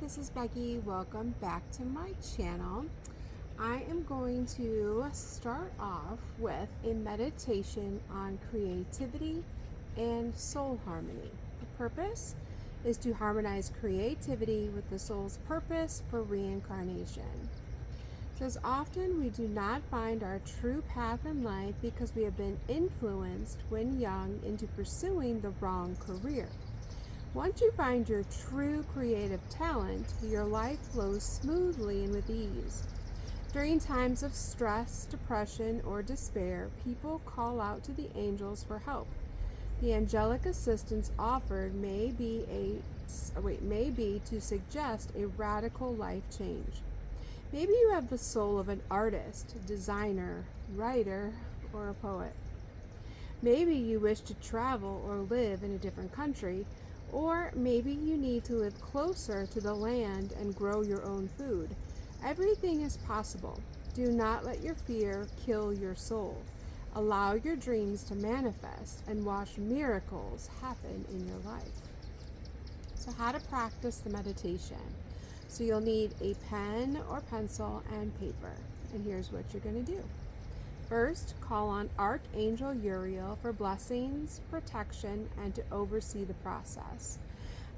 this is Becky. Welcome back to my channel. I am going to start off with a meditation on creativity and soul harmony. The purpose is to harmonize creativity with the soul's purpose for reincarnation. It says often we do not find our true path in life because we have been influenced when young into pursuing the wrong career. Once you find your true creative talent, your life flows smoothly and with ease. During times of stress, depression, or despair, people call out to the angels for help. The angelic assistance offered may be to suggest a radical life change. Maybe you have the soul of an artist, designer, writer, or a poet. Maybe you wish to travel or live in a different country. Or maybe you need to live closer to the land and grow your own food. Everything is possible. Do not let your fear kill your soul. Allow your dreams to manifest and watch miracles happen in your life. So how to practice the meditation. So you'll need a pen or pencil and paper. And here's what you're going to do. First, call on Archangel Uriel for blessings, protection, and to oversee the process.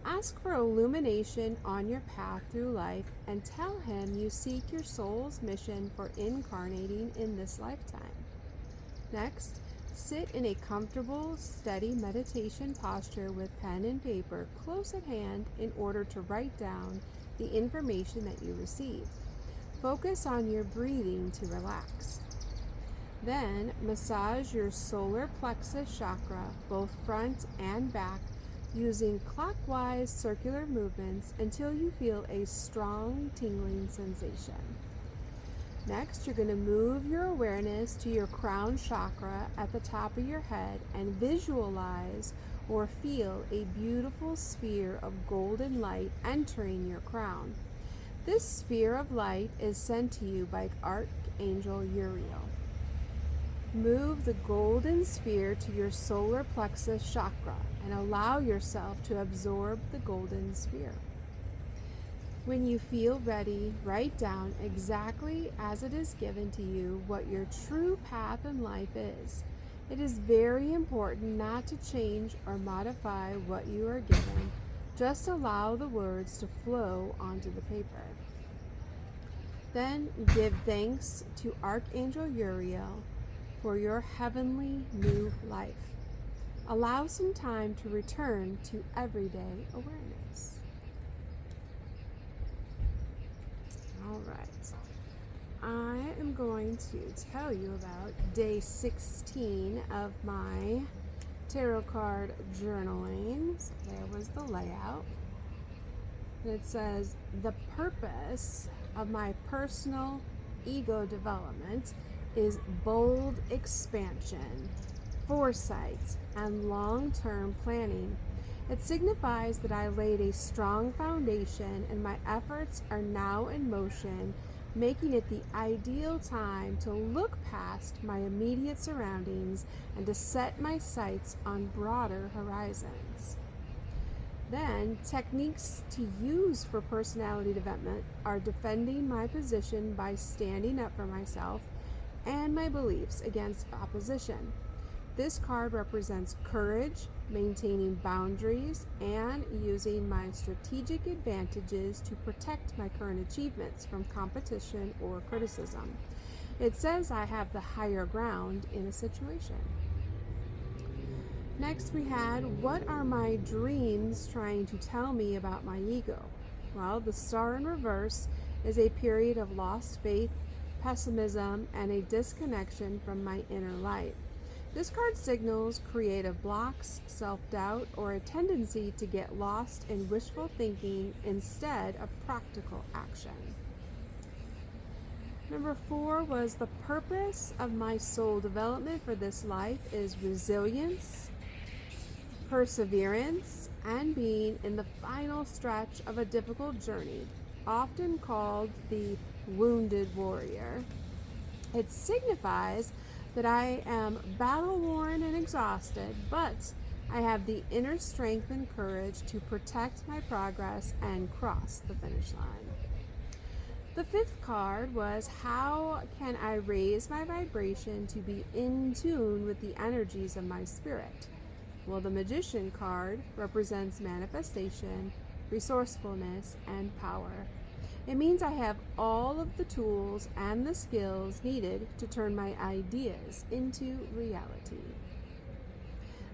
Ask for illumination on your path through life and tell him you seek your soul's mission for incarnating in this lifetime. Next, sit in a comfortable, steady meditation posture with pen and paper close at hand in order to write down the information that you receive. Focus on your breathing to relax. Then, massage your solar plexus chakra, both front and back, using clockwise circular movements until you feel a strong tingling sensation. Next, you're going to move your awareness to your crown chakra at the top of your head and visualize or feel a beautiful sphere of golden light entering your crown. This sphere of light is sent to you by Archangel Uriel. Move the golden sphere to your solar plexus chakra and allow yourself to absorb the golden sphere. When you feel ready, write down exactly as it is given to you what your true path in life is. It is very important not to change or modify what you are given. Just allow the words to flow onto the paper. Then give thanks to Archangel Uriel for your heavenly new life. Allow some time to return to everyday awareness. All right. I am going to tell you about day 16 of my tarot card journaling. So there was the layout. And it says, the purpose of my personal ego development is bold expansion, foresight, and long-term planning. It signifies that I laid a strong foundation and my efforts are now in motion, making it the ideal time to look past my immediate surroundings and to set my sights on broader horizons. Then, techniques to use for personality development are defending my position by standing up for myself and my beliefs against opposition. This card represents courage, maintaining boundaries, and using my strategic advantages to protect my current achievements from competition or criticism. It says I have the higher ground in a situation. Next we had, what are my dreams trying to tell me about my ego? Well, the Star in reverse is a period of lost faith, pessimism, and a disconnection from my inner light. This card signals creative blocks, self-doubt, or a tendency to get lost in wishful thinking instead of practical action. Number 4 was, the purpose of my soul development for this life is resilience, perseverance, and being in the final stretch of a difficult journey, often called the wounded warrior. It signifies that I am battle-worn and exhausted, but I have the inner strength and courage to protect my progress and cross the finish line. The fifth card was, how can I raise my vibration to be in tune with the energies of my spirit? Well, the Magician card represents manifestation, resourcefulness, and power. It means I have all of the tools and the skills needed to turn my ideas into reality.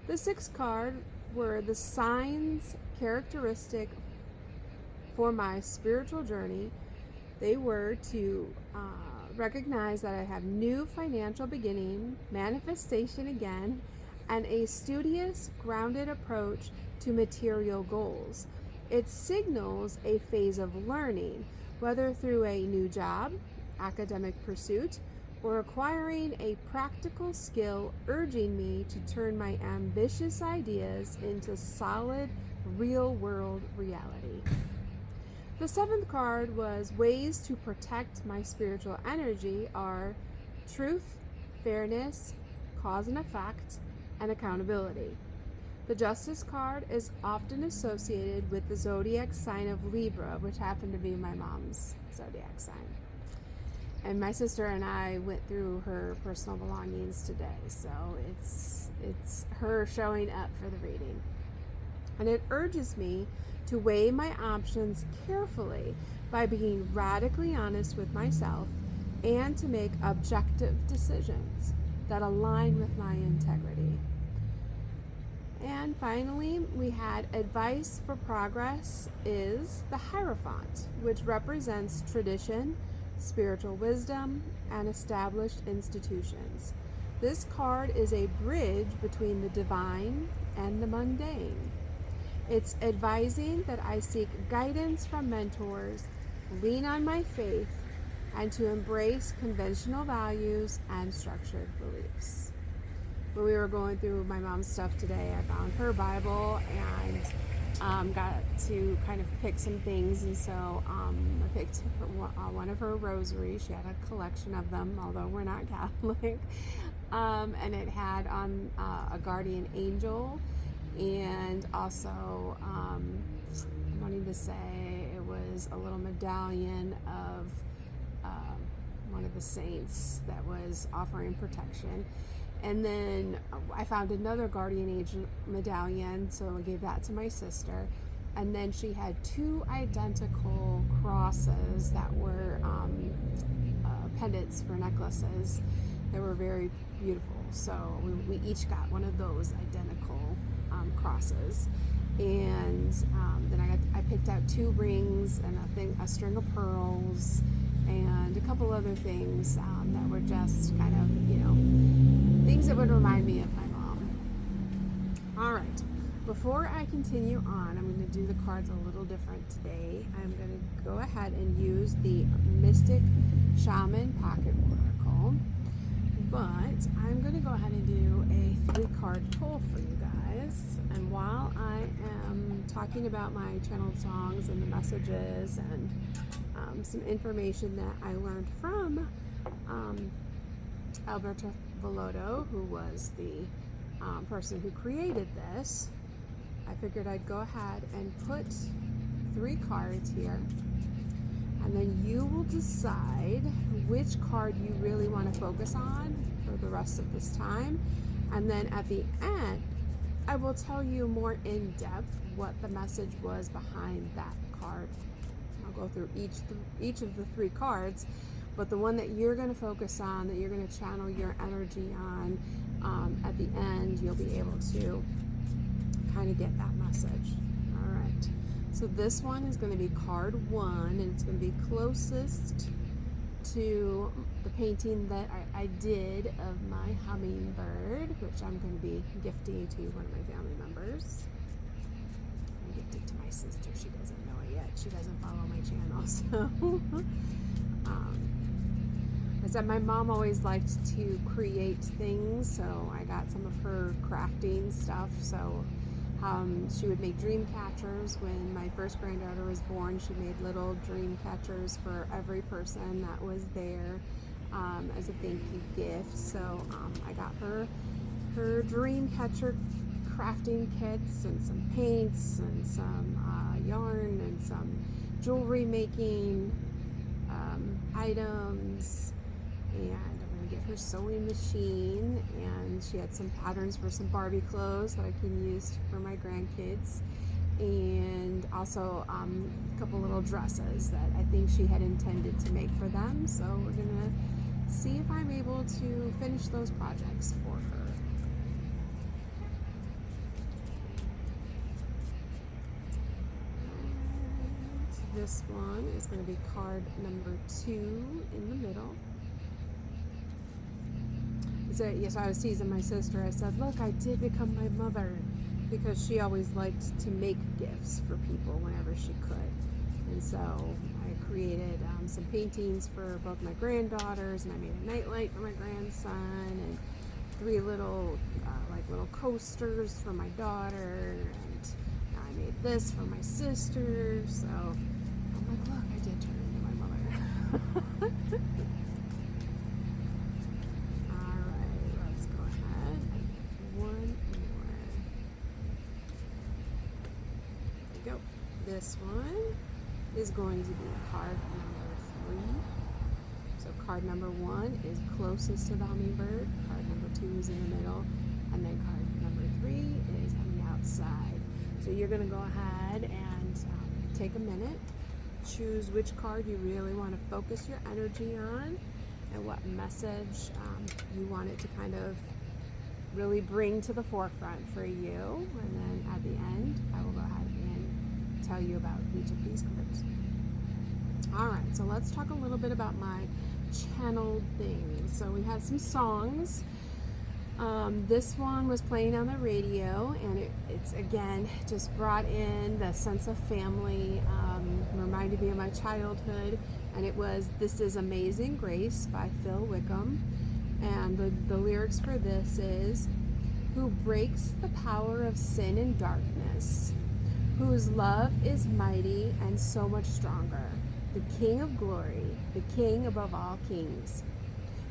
The sixth card were the signs characteristic for my spiritual journey. They were to recognize that I have new financial beginning, manifestation again, and a studious, grounded approach to material goals. It signals a phase of learning, whether through a new job, academic pursuit, or acquiring a practical skill, urging me to turn my ambitious ideas into solid, real-world reality. The seventh card was, ways to protect my spiritual energy are truth, fairness, cause and effect, and accountability. The Justice card is often associated with the zodiac sign of Libra, which happened to be my mom's zodiac sign. And my sister and I went through her personal belongings today, so it's her showing up for the reading. And it urges me to weigh my options carefully by being radically honest with myself and to make objective decisions that align with my integrity. And finally, we had advice for progress is the Hierophant, which represents tradition, spiritual wisdom, and established institutions. This card is a bridge between the divine and the mundane. It's advising that I seek guidance from mentors, lean on my faith, and to embrace conventional values and structured beliefs. When we were going through my mom's stuff today, I found her Bible and got to kind of pick some things. And so I picked one of her rosaries. She had a collection of them, although we're not Catholic. And it had on a guardian angel, and also I'm wanting to say it was a little medallion of one of the saints that was offering protection. And then I found another guardian angel medallion, so I gave that to my sister. And then she had two identical crosses that were pendants for necklaces that were very beautiful. So we each got one of those identical crosses. And then I picked out two rings and a string of pearls and a couple other things that were just kind of, things that would remind me of my mom. All right, before I continue on, I'm going to do the cards a little different today. I'm going to go ahead and use the Mystic Shaman Pocket Oracle, but I'm going to go ahead and do a 3-card pull for you guys. And while I am talking about my channeled songs and the messages and some information that I learned from Alberto Villoldo, who was the person who created this, I figured I'd go ahead and put 3 cards here, and then you will decide which card you really want to focus on for the rest of this time. And then at the end, I will tell you more in depth what the message was behind that card. I'll go through each of the 3 cards, but the one that you're going to focus on, that you're going to channel your energy on, at the end, you'll be able to kind of get that message. All right. So this one is going to be card 1, and it's going to be closest to the painting that I did of my hummingbird, which I'm going to be gifting to one of my family members. I'm gifting to my sister. She doesn't know it yet. She doesn't follow my channel, so I said my mom always liked to create things, so I got some of her crafting stuff. So she would make dream catchers. When my first granddaughter was born, she made little dream catchers for every person that was there as a thank you gift. So I got her dream catcher crafting kits and some paints and some yarn and some jewelry making items. And I'm going to get her sewing machine, and she had some patterns for some Barbie clothes that I can use for my grandkids, and also a couple little dresses that I think she had intended to make for them. So we're going to see if I'm able to finish those projects for her. This one is going to be card number 2 in the middle. So, yes, I was teasing my sister. I said, look, I did become my mother, because she always liked to make gifts for people whenever she could. And so I created some paintings for both my granddaughters, and I made a nightlight for my grandson, and 3 little little coasters for my daughter, and I made this for my sister. So I'm like, look, I did turn into my mother. All right, let's go ahead and make one more. There we go. This one is going to be card number 3. So card number 1 is closest to the hummingbird. Card number 2 is in the middle. And then card number 3 is on the outside. So you're going to go ahead and take a minute, choose which card you really want to focus your energy on, and what message you want it to kind of really bring to the forefront for you. And then at the end, I will go ahead and tell you about each of these cards. All right, so let's talk a little bit about my channeled things. So we have some songs. This one was playing on the radio, and it's again just brought in the sense of family, reminded me of my childhood, and it was This Is Amazing Grace by Phil Wickham. And the lyrics for this is, who breaks the power of sin and darkness, whose love is mighty and so much stronger, the King of glory, the King above all kings,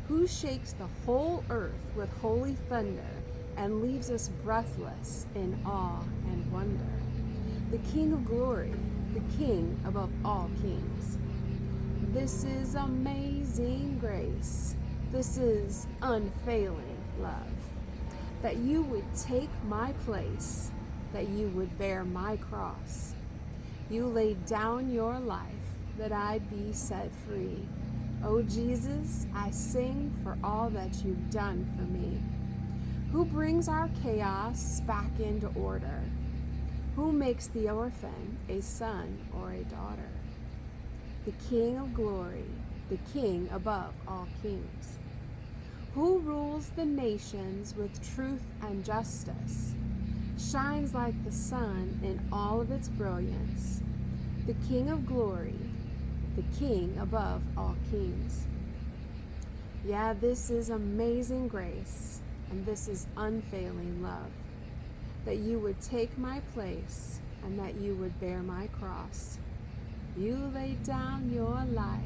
who shakes the whole earth with holy thunder and leaves us breathless in awe and wonder. The King of glory, the King above all kings. This is amazing grace. This is unfailing love. That you would take my place, that you would bear my cross. You laid down your life that I be set free. Oh Jesus, I sing for all that you've done for me. Who brings our chaos back into order? Who makes the orphan a son or a daughter? The King of glory, the King above all kings. Who rules the nations with truth and justice, shines like the sun in all of its brilliance. The King of glory, the King above all kings. Yeah, this is amazing grace, and this is unfailing love. That you would take my place, and that you would bear my cross. You laid down your life,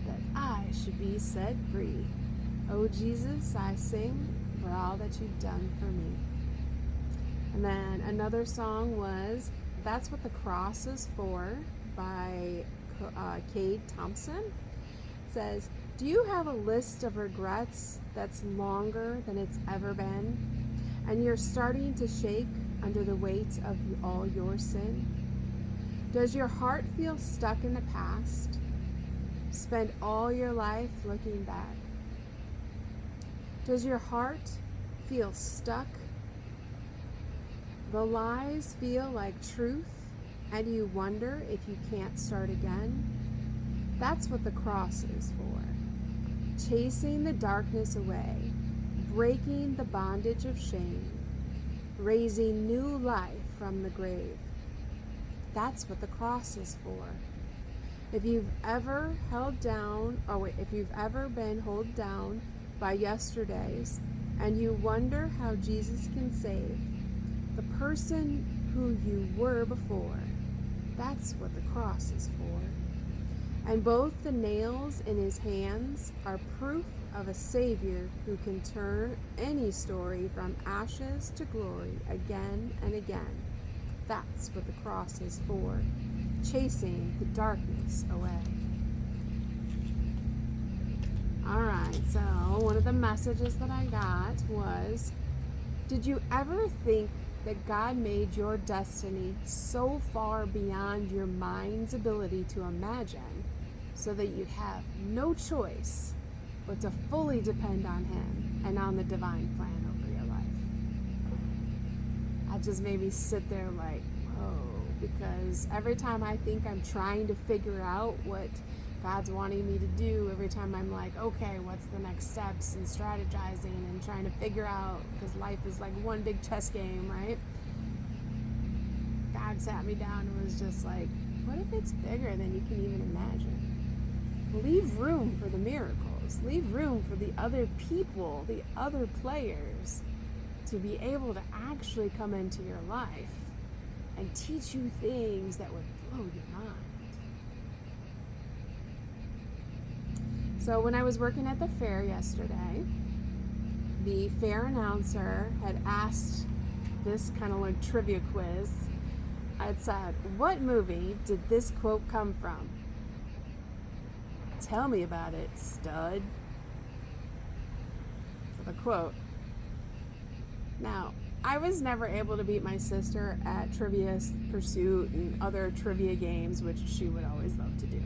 that I should be set free. Oh Jesus, I sing for all that you've done for me. And then another song was That's What the Cross Is For by Cade Thompson. It says, do you have a list of regrets that's longer than it's ever been, and you're starting to shake under the weight of all your sin? Does your heart feel stuck in the past? Spend all your life looking back. Does your heart feel stuck? The lies feel like truth, and you wonder if you can't start again? That's what the cross is for. Chasing the darkness away, breaking the bondage of shame, raising new life from the grave. That's what the cross is for. If you've ever if you've ever been held down by yesterdays, and you wonder how Jesus can save the person who you were before, that's what the cross is for. And both the nails in his hands are proof of a Savior who can turn any story from ashes to glory again and again. That's what the cross is for, chasing the darkness away. Alright, so one of the messages that I got was, did you ever think that God made your destiny so far beyond your mind's ability to imagine so that you'd have no choice but to fully depend on Him and on the divine plan over your life? That just made me sit there like, whoa, because every time I think I'm trying to figure out what God's wanting me to do, every time I'm like, okay, what's the next steps, and strategizing and trying to figure out, because life is like one big chess game, right? God sat me down and was just like, what if it's bigger than you can even imagine? Leave room for the miracles. Leave room for the other people, the other players, to be able to actually come into your life and teach you things that would blow your mind. So when I was working at the fair yesterday, the fair announcer had asked this kind of like trivia quiz. It said, what movie did this quote come from? Tell me about it, stud. So the quote. Now, I was never able to beat my sister at Trivia Pursuit and other trivia games, which she would always love to do.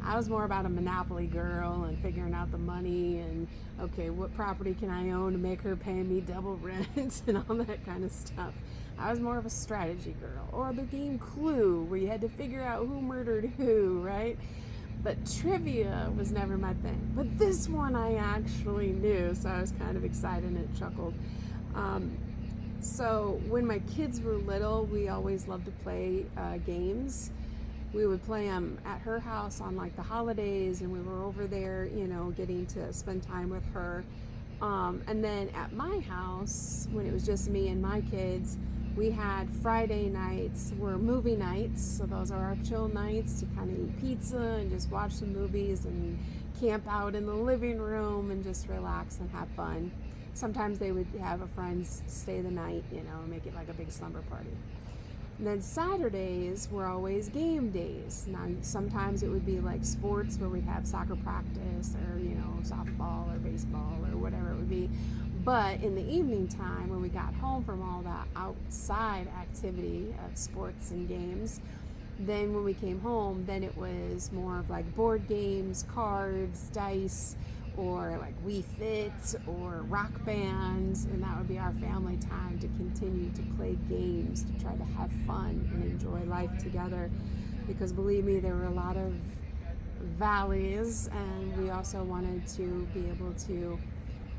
I was more about a Monopoly girl and figuring out the money and, okay, what property can I own to make her pay me double rent and all that kind of stuff. I was more of a strategy girl. Or the game Clue, where you had to figure out who murdered who, right? But trivia was never my thing. But this one I actually knew, so I was kind of excited and chuckled. So when my kids were little, we always loved to play games. We would play them at her house on like the holidays, and we were over there, you know, getting to spend time with her. And then at my house, when it was just me and my kids, we had Friday nights were movie nights. So those are our chill nights to kind of eat pizza and just watch some movies and camp out in the living room and just relax and have fun. Sometimes they would have a friend stay the night, you know, and make it like a big slumber party. And then Saturdays were always game days. Now, sometimes it would be like sports where we'd have soccer practice or, you know, softball or baseball or whatever it would be. But in the evening time, when we got home from all that outside activity of sports and games, then when we came home, then it was more of like board games, cards, dice, or like Wii Fit or Rock Band, and that would be our family time to continue to play games, to try to have fun and enjoy life together. Because believe me, there were a lot of valleys, and we also wanted to be able to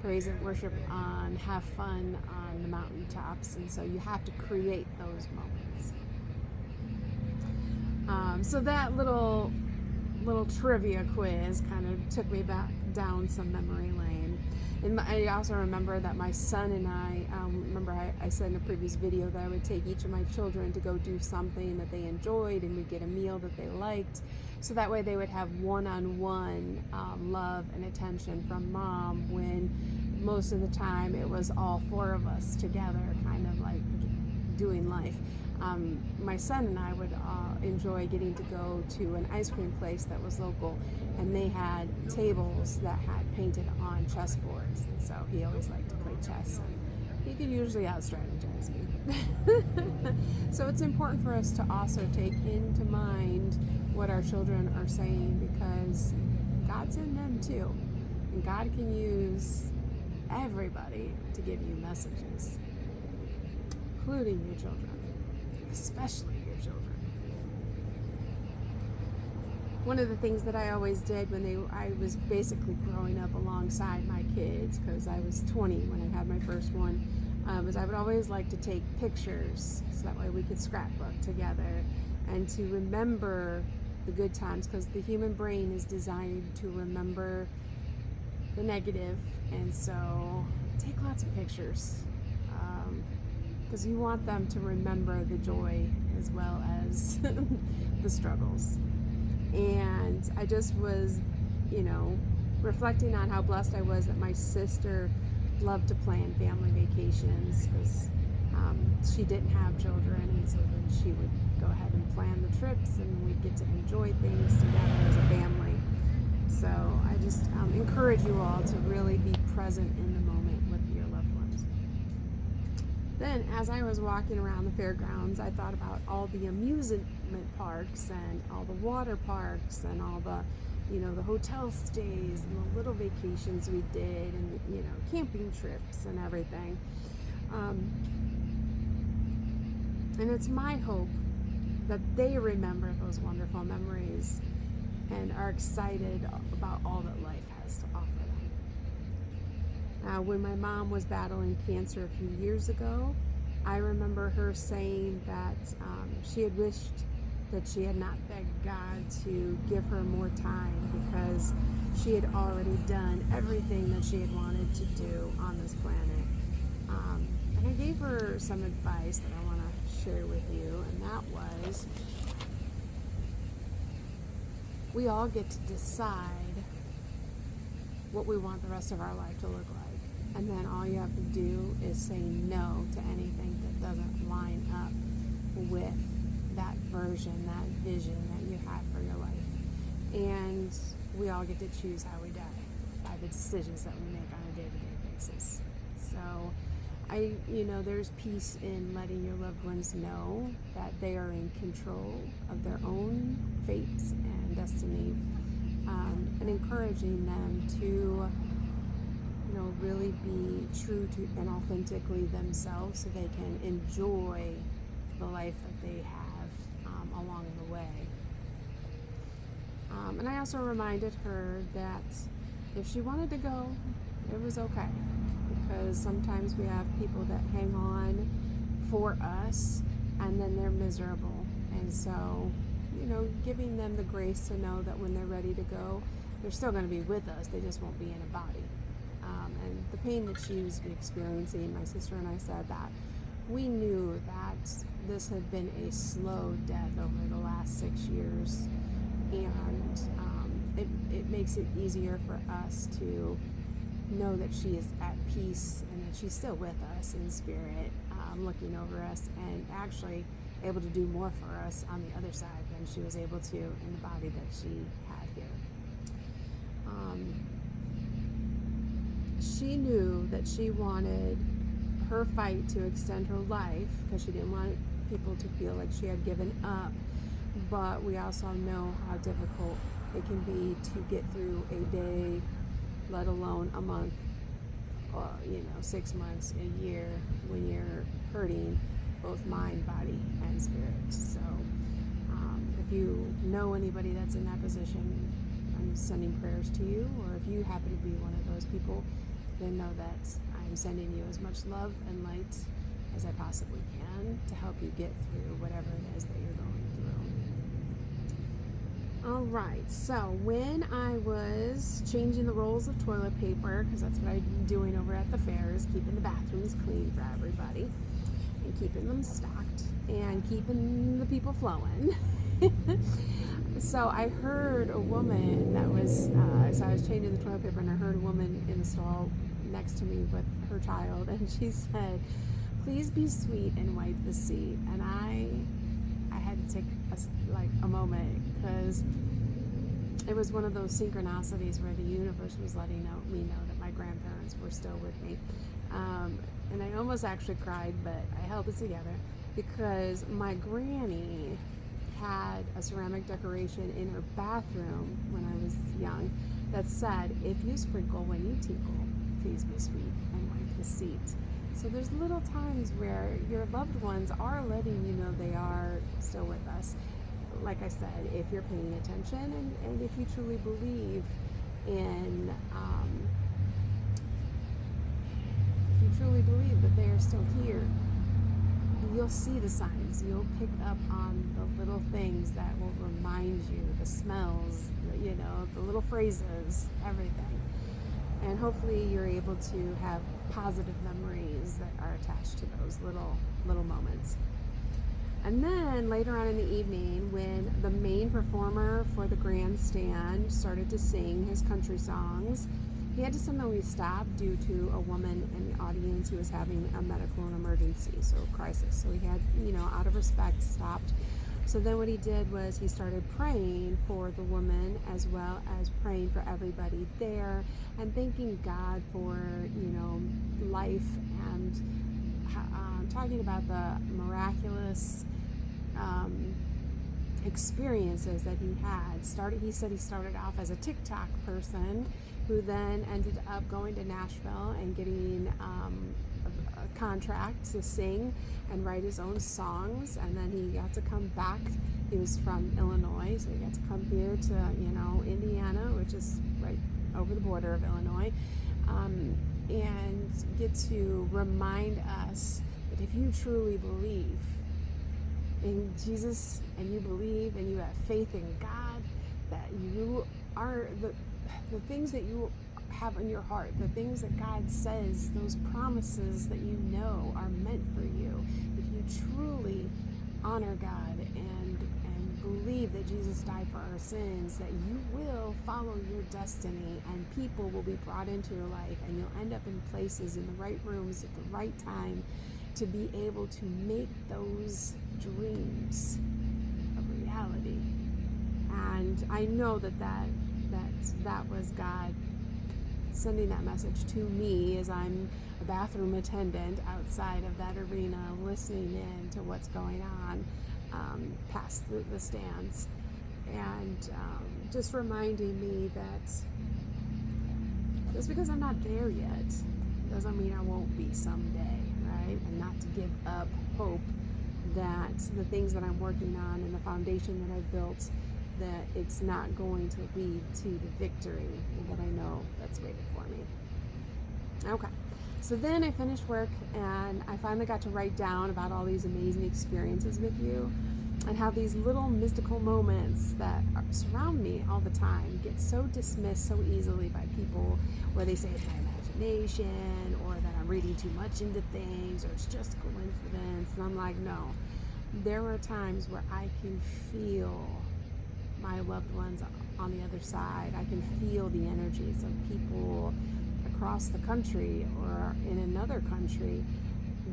praise and worship and have fun on the mountaintops, and so you have to create those moments. So that little trivia quiz kind of took me back down some memory lane. And I also remember that my son and I, remember I said in a previous video that I would take each of my children to go do something that they enjoyed, and we'd get a meal that they liked, so that way they would have one-on-one love and attention from mom, when most of the time it was all four of us together, kind of like doing life. My son and I would enjoy getting to go to an ice cream place that was local, and they had tables that had painted on chessboards, and so he always liked to play chess, and he could usually out-strategize me. So it's important for us to also take into mind what our children are saying, because God's in them too, and God can use everybody to give you messages, including your children. Especially your children. One of the things that I always did when I was basically growing up alongside my kids, because I was 20 when I had my first one, was I would always like to take pictures, so that way we could scrapbook together and to remember the good times, because the human brain is designed to remember the negative, and so take lots of pictures. Because you want them to remember the joy as well as the struggles. And I just was, you know, reflecting on how blessed I was that my sister loved to plan family vacations because she didn't have children, and so then she would go ahead and plan the trips, and we'd get to enjoy things together as a family. So I just encourage you all to really be present in the moment with your loved ones. Then, as I was walking around the fairgrounds, I thought about all the amusement parks and all the water parks and all the, the hotel stays and the little vacations we did, and camping trips and everything. And it's my hope that they remember those wonderful memories and are excited about all that life has to offer them. When my mom was battling cancer a few years ago, I remember her saying that she had wished that she had not begged God to give her more time because she had already done everything that she had wanted to do on this planet. And I gave her some advice that I want to share with you, and that was, we all get to decide what we want the rest of our life to look like. And then all you have to do is say no to anything that doesn't line up with that version, that vision that you have for your life. And we all get to choose how we die by the decisions that we make on a day-to-day basis. So there's peace in letting your loved ones know that they are in control of their own fate and destiny, and encouraging them to, really be true to and authentically themselves so they can enjoy the life that they have along the way. And I also reminded her that if she wanted to go, it was okay. Because sometimes we have people that hang on for us and then they're miserable. And so, giving them the grace to know that when they're ready to go, they're still going to be with us. They just won't be in a body. And the pain that she was experiencing, my sister and I said that we knew that this had been a slow death over the last 6 years. And it makes it easier for us to know that she is at peace and that she's still with us in spirit, looking over us and actually able to do more for us on the other side than she was able to in the body that she had here. She knew that she wanted her fight to extend her life because she didn't want people to feel like she had given up, but we also know how difficult it can be to get through a day, let alone a month, or 6 months, a year, when you're hurting both mind, body, and spirit. So if you know anybody that's in that position, I'm sending prayers to you, or if you happen to be one of those people, then know that I'm sending you as much love and light as I possibly can to help you get through whatever it is that you're going through. All right, so when I was changing the rolls of toilet paper, because that's what I'm doing over at the fairs, keeping the bathrooms clean for everybody and keeping them stocked and keeping the people flowing. So I heard a woman that was, so I was changing the toilet paper, and I heard a woman in the stall next to me with her child, and she said, "Please be sweet and wipe the seat." And I had to take a moment, because it was one of those synchronicities where the universe was letting me know that my grandparents were still with me. And I almost actually cried, but I held it together because my granny had a ceramic decoration in her bathroom when I was young that said, "If you sprinkle when you tinkle, please be sweet and wipe the seat." So there's little times where your loved ones are letting you know they are still with us. Like I said, if you're paying attention and if you truly believe in, if you truly believe that they are still here, you'll see the signs. You'll pick up on the little things that will remind you, the smells, the little phrases, everything. And hopefully you're able to have positive memories that are attached to those little moments. And then later on in the evening, when the main performer for the grandstand started to sing his country songs, he had to suddenly stop due to a woman in the audience who was having a medical emergency, so crisis. So he had, out of respect, stopped. So then what he did was he started praying for the woman as well as praying for everybody there and thanking God for, life and talking about the miraculous experiences that he had. He said he started off as a TikTok person who then ended up going to Nashville and getting a contract to sing and write his own songs, and then he got to come back. He was from Illinois, so he got to come here to Indiana, which is right over the border of Illinois, and get to remind us that if you truly believe in Jesus and you believe and you have faith in God, that you are the things that you have in your heart, the things that God says, those promises that you know are meant for you. If you truly honor God and believe that Jesus died for our sins, that you will follow your destiny and people will be brought into your life and you'll end up in places, in the right rooms at the right time to be able to make those dreams a reality. And I know that was God sending that message to me as I'm a bathroom attendant outside of that arena, listening in to what's going on past the stands, and just reminding me that just because I'm not there yet doesn't mean I won't be someday, right? And not to give up hope that the things that I'm working on and the foundation that I've built, that it's not going to lead to the victory that I know that's waiting for me. Okay, so then I finished work and I finally got to write down about all these amazing experiences with you and how these little mystical moments that surround me all the time get so dismissed so easily by people, where they say it's my imagination or that I'm reading too much into things or it's just coincidence. And I'm like, no, there are times where I can feel my loved ones on the other side. I can feel the energies of people across the country or in another country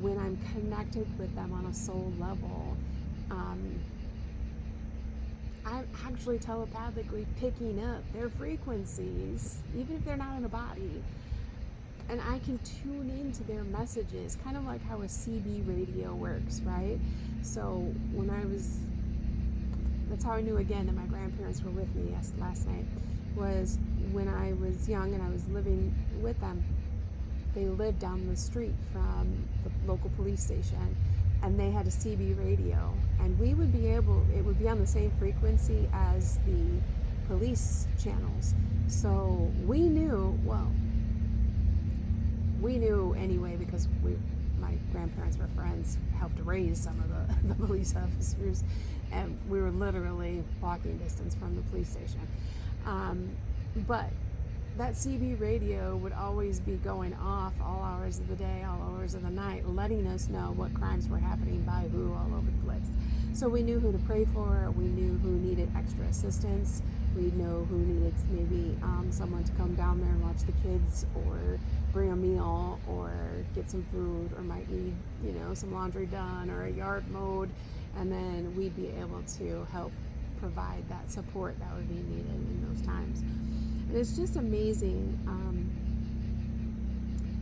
when I'm connected with them on a soul level. I'm actually telepathically picking up their frequencies, even if they're not in a body. And I can tune into their messages, kind of like how a CB radio works, right? So that's how I knew again that my grandparents were with me last night, was when I was young and I was living with them. They lived down the street from the local police station, and they had a CB radio, and it would be on the same frequency as the police channels. So we knew anyway, because my grandparents were friends, helped raise some of the police officers, and we were literally walking distance from the police station. But that CB radio would always be going off all hours of the day, all hours of the night, letting us know what crimes were happening by who all over the place. So we knew who to pray for, we knew who needed extra assistance, we know who needed maybe someone to come down there and watch the kids, or bring a meal, or get some food, or might need, some laundry done, or a yard mowed, and then we'd be able to help provide that support that would be needed in those times. And it's just amazing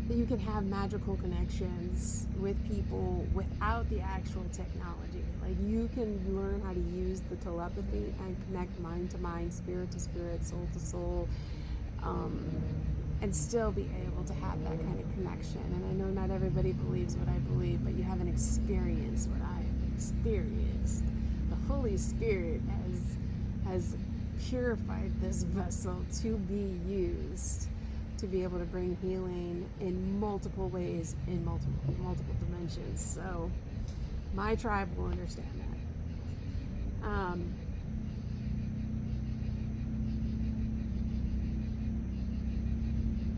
that you can have magical connections with people without the actual technology. Like, you can learn how to use the telepathy and connect mind to mind, spirit to spirit, soul to soul, and still be able to have that kind of connection. And I know not everybody believes what I believe, but you haven't experienced what I have experienced. The Holy Spirit has purified this vessel to be used to be able to bring healing in multiple ways, in multiple dimensions. So my tribe will understand that.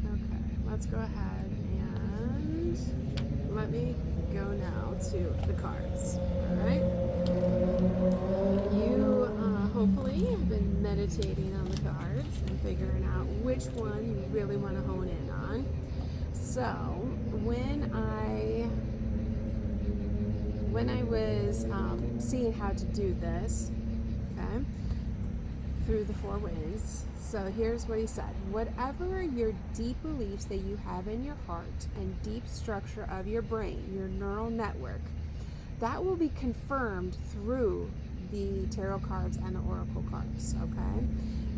Okay, let's go ahead and let me go now to the cards. All right. meditating on the cards and figuring out which one you really want to hone in on. So when I was seeing how to do this, okay, through the four winds. So here's what he said. Whatever your deep beliefs that you have in your heart and deep structure of your brain, your neural network, that will be confirmed through the tarot cards and the oracle cards, okay?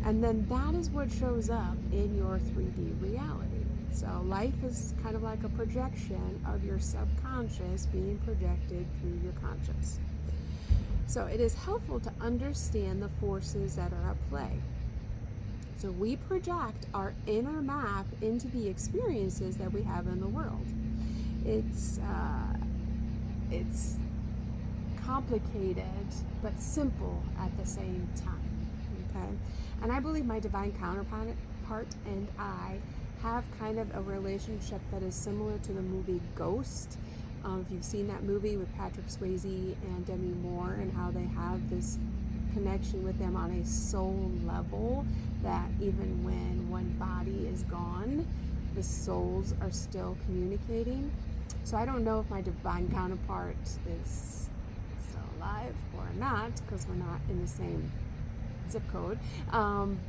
And then that is what shows up in your 3D reality. So life is kind of like a projection of your subconscious being projected through your conscious. So it is helpful to understand the forces that are at play. So we project our inner map into the experiences that we have in the world. It's complicated but simple at the same time. Okay, and I believe my divine counterpart and I have kind of a relationship that is similar to the movie Ghost. If you've seen that movie with Patrick Swayze and Demi Moore, and how they have this connection with them on a soul level, that even when one body is gone, the souls are still communicating. So I don't know if my divine counterpart is still alive or not, because we're not in the same zip code,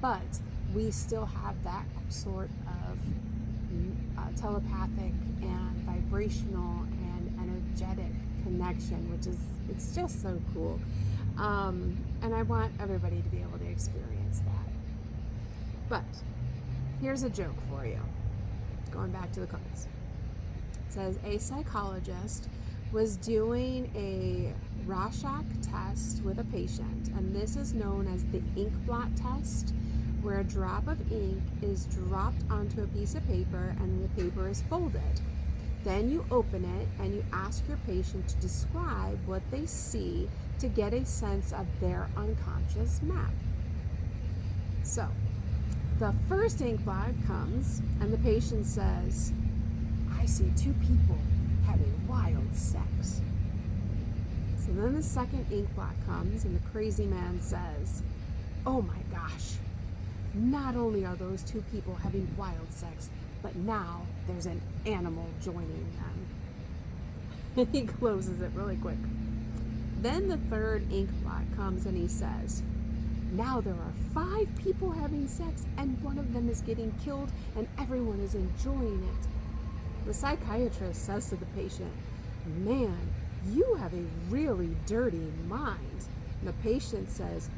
but we still have that sort of telepathic and vibrational and energetic connection, which is, it's just so cool. And I want everybody to be able to experience that. But here's a joke for you, going back to the cards. It says a psychologist was doing a Rorschach test with a patient, and this is known as the ink blot test, where a drop of ink is dropped onto a piece of paper and the paper is folded. Then you open it and you ask your patient to describe what they see to get a sense of their unconscious map. So the first ink blot comes and the patient says, I see two people having wild sex. So then the second ink blot comes and the crazy man says, oh my gosh, not only are those two people having wild sex, but now there's an animal joining them. And he closes it really quick. Then the third ink blot comes and he says, now there are 5 people having sex and one of them is getting killed and everyone is enjoying it. The psychiatrist says to the patient, man, you have a really dirty mind. And the patient says,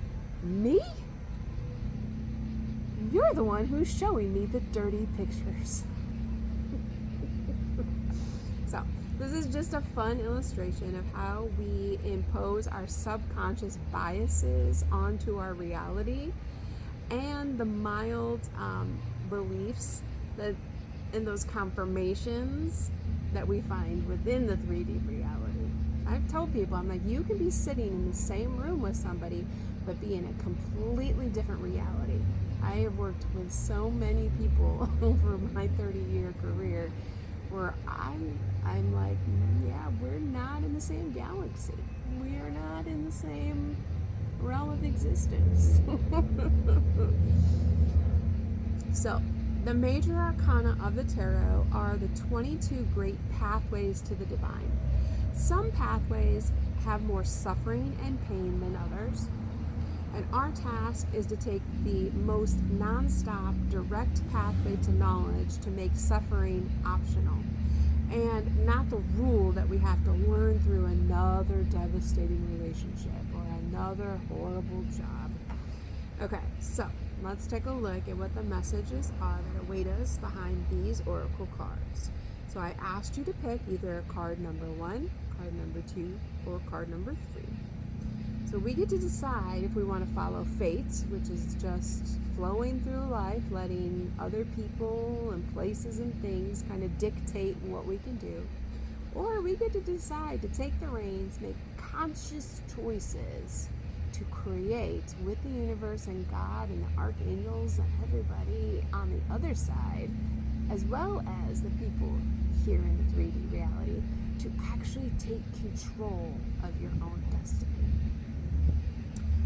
me? You're the one who's showing me the dirty pictures. So this is just a fun illustration of how we impose our subconscious biases onto our reality, and the mild beliefs that in those confirmations that we find within the 3D reality. I've told people, I'm like, you can be sitting in the same room with somebody but be in a completely different reality. I have worked with so many people over my 30-year career where I'm like, yeah, we're not in the same galaxy. We are not in the same realm of existence. So, the major arcana of the tarot are the 22 great pathways to the divine. Some pathways have more suffering and pain than others. And our task is to take the most non-stop, direct pathway to knowledge to make suffering optional. And not the rule that we have to learn through another devastating relationship or another horrible job. Okay, so let's take a look at what the messages are that await us behind these oracle cards. So I asked you to pick either card number 1, card number 2, or card number 3. So we get to decide if we want to follow fate, which is just flowing through life, letting other people and places and things kind of dictate what we can do. Or we get to decide to take the reins, make conscious choices to create with the universe and God and the archangels and everybody on the other side, as well as the people here in the 3D reality, to actually take control of your own destiny.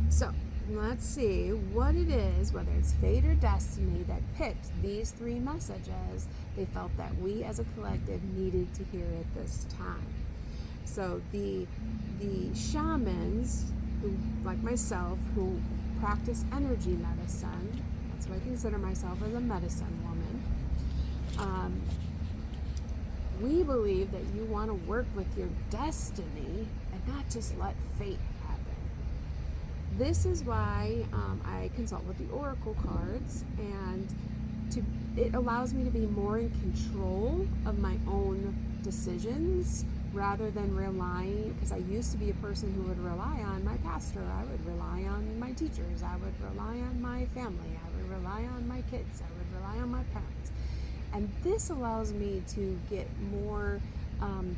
So, let's see what it is, whether it's fate or destiny, that picked these three messages. They felt that we as a collective needed to hear at this time. So the shamans, who, like myself, who practice energy medicine, that's what I consider myself, as a medicine woman. We believe that you want to work with your destiny and not just let fate happen. This is why I consult with the oracle cards, and it allows me to be more in control of my own decisions rather than relying, because I used to be a person who would rely on my pastor, I would rely on my teachers, I would rely on my family, I would rely on my kids, I would rely on my parents. And this allows me to get more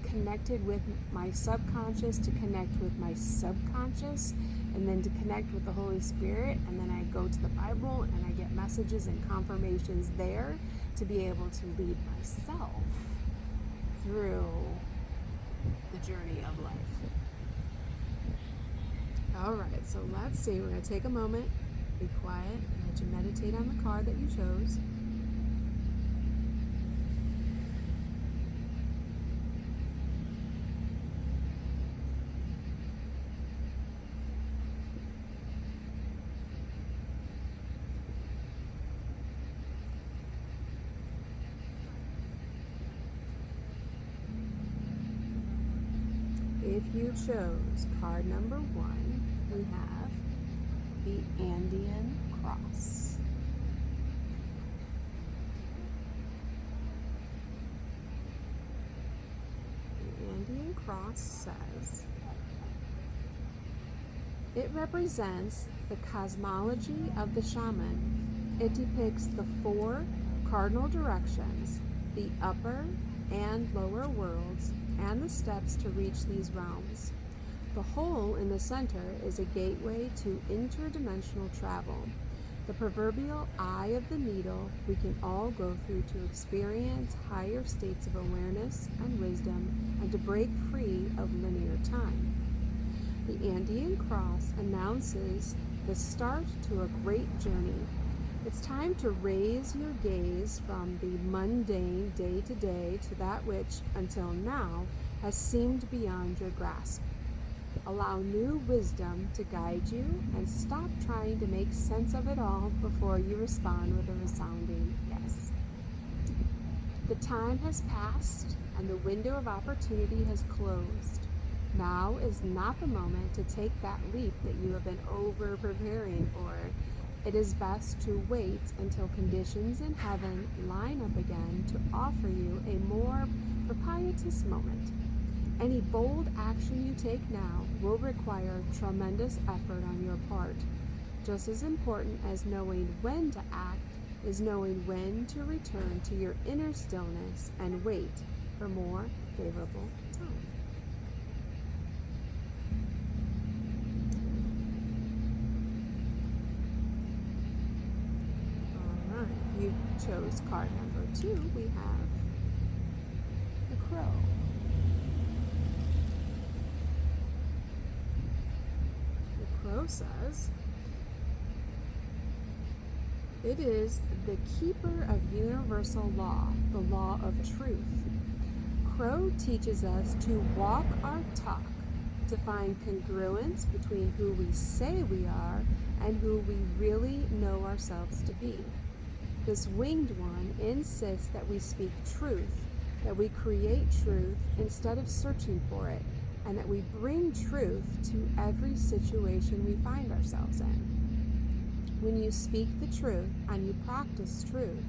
connected with my subconscious, to connect with my subconscious, and then to connect with the Holy Spirit. And then I go to the Bible and I get messages and confirmations there to be able to lead myself through the journey of life. All right, so let's see. We're going to take a moment, be quiet, and let you meditate on the card that you chose. If you chose card number 1, we have the Andean Cross. The Andean Cross says, it represents the cosmology of the shaman. It depicts the 4 cardinal directions, the upper and lower worlds, and the steps to reach these realms. The hole in the center is a gateway to interdimensional travel, the proverbial eye of the needle we can all go through to experience higher states of awareness and wisdom, and to break free of linear time. The Andean Cross announces the start to a great journey. It's time to raise your gaze from the mundane day-to-day to that which, until now, has seemed beyond your grasp. Allow new wisdom to guide you, and stop trying to make sense of it all before you respond with a resounding yes. The time has passed, and the window of opportunity has closed. Now is not the moment to take that leap that you have been over-preparing for. It is best to wait until conditions in heaven line up again to offer you a more propitious moment. Any bold action you take now will require tremendous effort on your part. Just as important as knowing when to act is knowing when to return to your inner stillness and wait for more favorable time. You chose card number 2, we have the Crow. The Crow says, it is the keeper of universal law, the law of truth. Crow teaches us to walk our talk, to find congruence between who we say we are and who we really know ourselves to be. This winged one insists that we speak truth, that we create truth instead of searching for it, and that we bring truth to every situation we find ourselves in. When you speak the truth and you practice truth,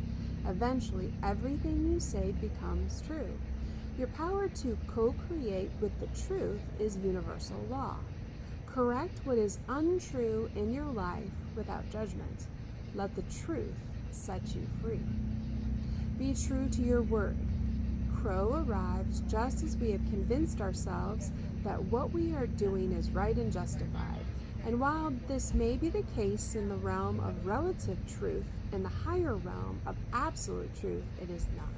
eventually everything you say becomes true. Your power to co-create with the truth is universal law. Correct what is untrue in your life without judgment. Let the truth set you free. Be true to your word. Crow arrives just as we have convinced ourselves that what we are doing is right and justified. And while this may be the case in the realm of relative truth, in the higher realm of absolute truth, it is not.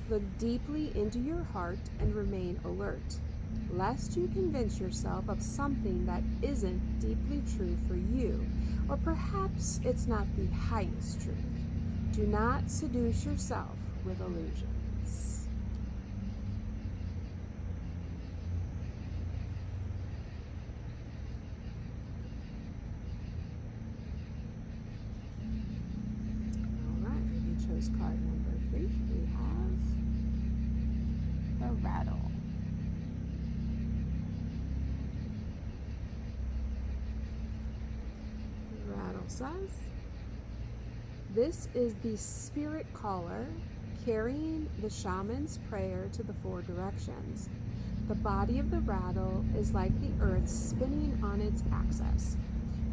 Look deeply into your heart and remain alert. lest you convince yourself of something that isn't deeply true for you, or perhaps it's not the highest truth. Do not seduce yourself with illusions. All right, you chose card number 3. We have the rattle. The rattle says, this is the spirit caller carrying the shaman's prayer to the 4 directions. The body of the rattle is like the earth spinning on its axis.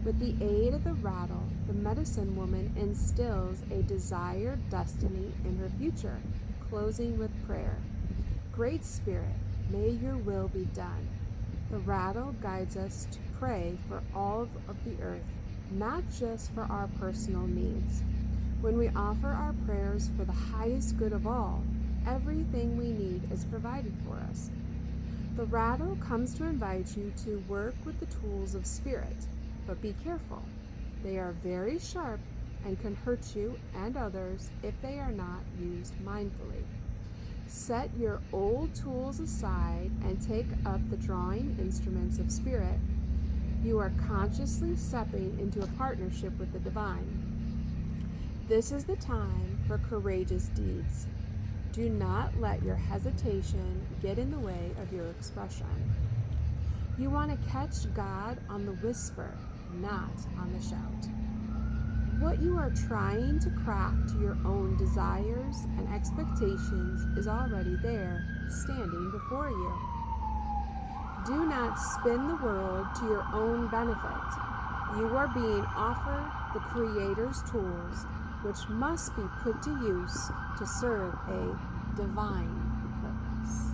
With the aid of the rattle, the medicine woman instills a desired destiny in her future, closing with prayer. Great Spirit, may your will be done. The rattle guides us to pray for all of the earth, not just for our personal needs. When we offer our prayers for the highest good of all, everything we need is provided for us. The rattle comes to invite you to work with the tools of spirit, but be careful. They are very sharp and can hurt you and others if they are not used mindfully. Set your old tools aside and take up the drawing instruments of spirit. You are consciously stepping into a partnership with the divine. This is the time for courageous deeds. Do not let your hesitation get in the way of your expression. You want to catch God on the whisper, not on the shout. What you are trying to craft to your own desires and expectations is already there, standing before you. Do not spin the world to your own benefit. You are being offered the Creator's tools, which must be put to use to serve a divine purpose.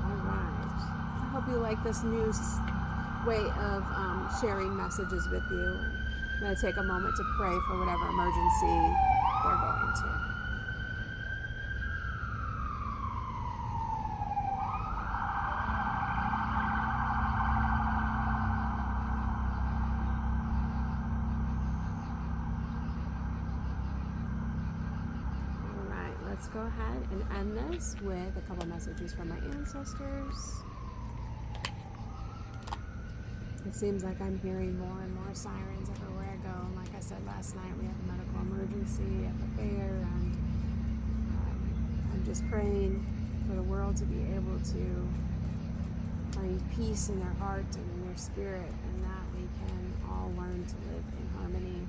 All right. I hope you like this new way of sharing messages with you. I'm going to take a moment to pray for whatever emergency they're going to. Let's go ahead and end this with a couple messages from my ancestors. It seems like I'm hearing more and more sirens everywhere I go. And like I said last night, we had a medical emergency at the fair, and I'm just praying for the world to be able to find peace in their heart and in their spirit, and that we can all learn to live in harmony.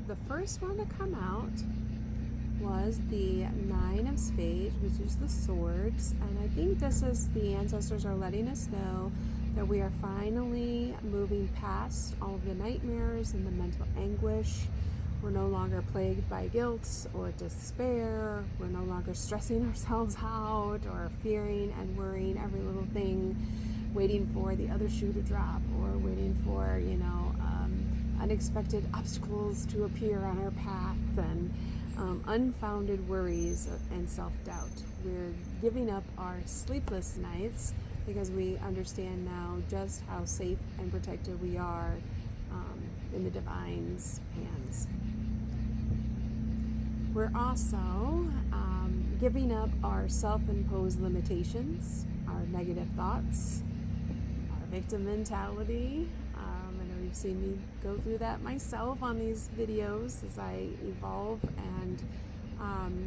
The first one to come out was the 9 of Spades, which is the swords, and I think this is the ancestors are letting us know that we are finally moving past all of the nightmares and the mental anguish. We're no longer plagued by guilt or despair. We're no longer stressing ourselves out or fearing and worrying every little thing, waiting for the other shoe to drop, or waiting for, unexpected obstacles to appear on our path, and unfounded worries and self-doubt. We're giving up our sleepless nights because we understand now just how safe and protected we are in the divine's hands. We're also giving up our self-imposed limitations, our negative thoughts, our victim mentality. You've seen me go through that myself on these videos as I evolve and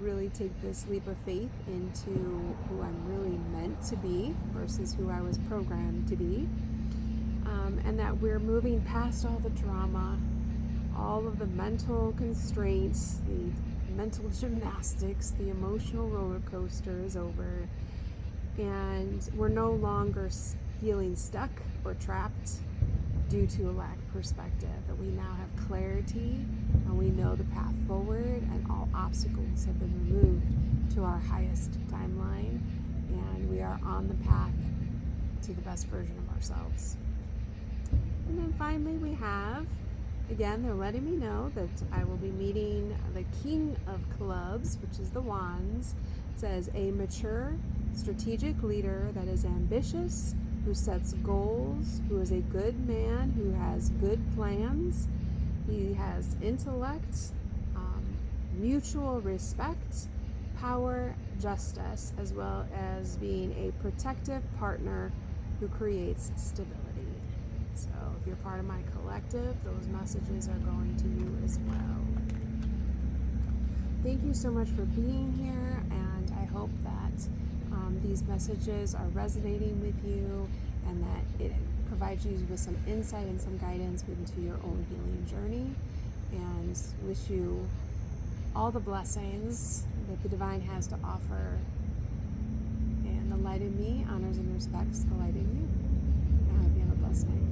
really take this leap of faith into who I'm really meant to be versus who I was programmed to be. And that we're moving past all the drama, all of the mental constraints, the mental gymnastics, the emotional roller coasters over and we're no longer feeling stuck or trapped due to a lack of perspective, that we now have clarity and we know the path forward, and all obstacles have been removed to our highest timeline, and we are on the path to the best version of ourselves. And then finally we have, again, they're letting me know that I will be meeting the King of Clubs, which is the Wands. It says, a mature, strategic leader that is ambitious, who sets goals, who is a good man, who has good plans. He has intellect, mutual respect, power, justice, as well as being a protective partner who creates stability. So if you're part of my collective, those messages are going to you as well. Thank you so much for being here, and I hope that these messages are resonating with you, and that it provides you with some insight and some guidance into your own healing journey, and wish you all the blessings that the divine has to offer, and the light in me honors and respects the light in you. I hope you have a blessed night.